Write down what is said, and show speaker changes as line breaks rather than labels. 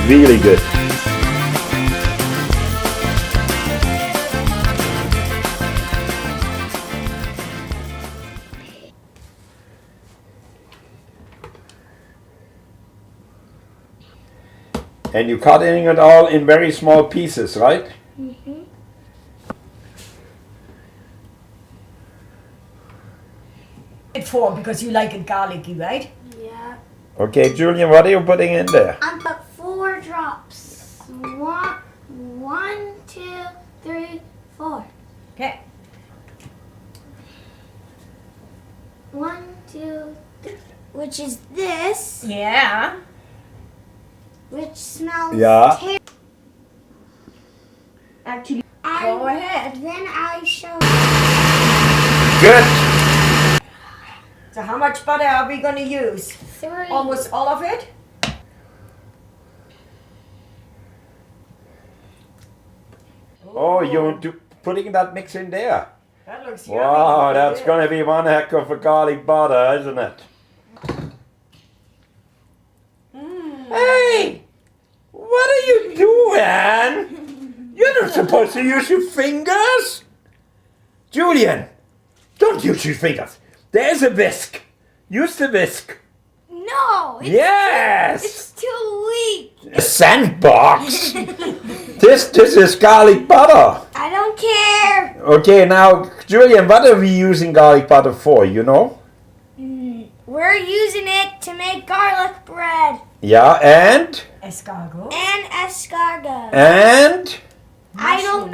Really good. And you're cutting it all in very small pieces, right?
Mm-hmm.
Form because you like it garlicky, right?
Yeah.
Okay, Julian, what are you putting in there?
I put 4 drops. One, 2, 3, 4.
Okay.
1, 2, 3. Which is this.
Yeah.
Which smells
Yeah.
terrible.
Actually, go ahead.
Then I show.
Good.
So how much butter are we going to use?
3.
Almost all of it?
Oh, you're putting that mix in there.
That looks yummy.
Wow, that's going to be one heck of a garlic butter, isn't it? Hey! What are you doing? You're not supposed to use your fingers. Julian, don't use your fingers. There's a whisk. Use the whisk.
No.
Yes.
It's too weak.
A sandbox. This is garlic butter.
I don't care.
Okay, now, Julian, what are we using garlic butter for, you know?
We're using it to make garlic bread.
Yeah, and?
Escargot.
And escargot.
And?
I don't